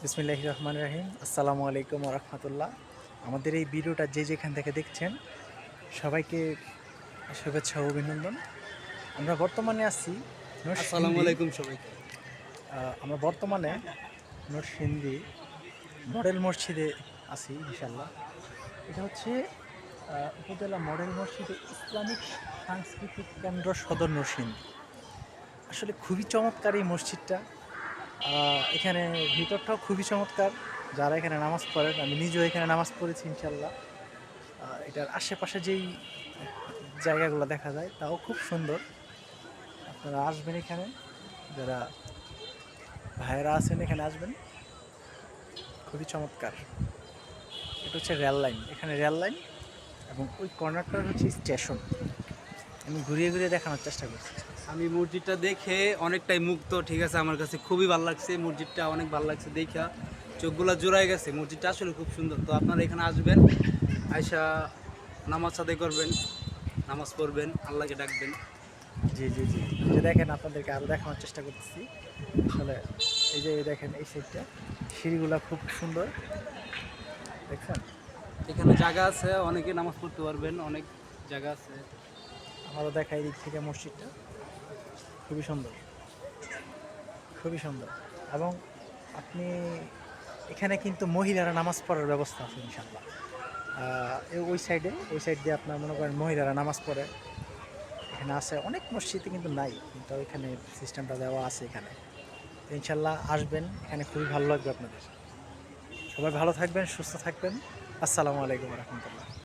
বিসমিল্লাহির রহমানির রহিম। আসসালামু আলাইকুম ওয়া রাহমাতুল্লাহ। আমাদের এই ভিডিওটা যে যেখান থেকে দেখছেন সবাইকে শুভেচ্ছা ও অভিনন্দন। আমরা বর্তমানে আছি আসসালামু নরসিংদী। আলাইকুম সবাইকে। আমরা বর্তমানে নরসিংদী মডেল মসজিদে আছি ইনশাল্লাহ। এটা হচ্ছে উপজেলা মডেল মসজিদে ইসলামিক সাংস্কৃতিক কেন্দ্র সদর নরসিংদী। আসলে খুবই চমৎকার এই মসজিদটা। এখানে ভিতরটাও খুবই চমৎকার। যারা এখানে নামাজ পড়েন, আমি নিজেও এখানে নামাজ পড়েছি ইনশাল্লাহ। এটার আশেপাশে যেই জায়গাগুলো দেখা যায় তাও খুব সুন্দর। আপনারা আসবেন এখানে, যারা ভাইয়েরা আছেন এখানে আসবেন, খুবই চমৎকার। এটা হচ্ছে রেল লাইন, এখানে রেল লাইন এবং ওই কর্নারটা হচ্ছে স্টেশন। আমি ঘুরিয়ে ঘুরিয়ে দেখানোর চেষ্টা করছি। আমি মসজিদটা দেখে অনেকটাই মুগ্ধ। ঠিক আছে, আমার কাছে খুবই ভালো লাগছে মসজিদটা, অনেক ভালো লাগছে দেখা, চোখগুলা জোড়ায় গেছে। মসজিদটা আসলে খুব সুন্দর। তো আপনারা এখানে আসবেন, আয়সা নামাজ আদায় করবেন, নামাজ পড়বেন, আল্লাহকে ডাকবেন। জি জি জি, এই যে দেখেন, আপনাদেরকে আরও দেখানোর চেষ্টা করতেছি। আসলে এই যে দেখেন এই সাইডটা, সিঁড়িগুলা খুব সুন্দর, দেখছেন? এখানে জায়গা আছে, অনেকে নামাজ পড়তে পারবেন, অনেক জায়গা আছে। আমারও দেখা এই দিক থেকে মসজিদটা খুবই সুন্দর, খুবই সুন্দর। এবং আপনি এখানে কিন্তু মহিলারা নামাজ পড়ার ব্যবস্থা আছে ইনশাল্লাহ। ওই সাইড দিয়ে আপনার মনে করেন মহিলারা নামাজ পড়ে, এখানে আছে। অনেক মসজিদে কিন্তু নাই, কিন্তু এখানে সিস্টেমটা দেওয়া আছে এখানে। তো ইনশাল্লাহ আসবেন, এখানে খুবই ভালো লাগবে আপনাদের। সবাই ভালো থাকবেন, সুস্থ থাকবেন। আসসালামু আলাইকুম রহমতুল্লাহ।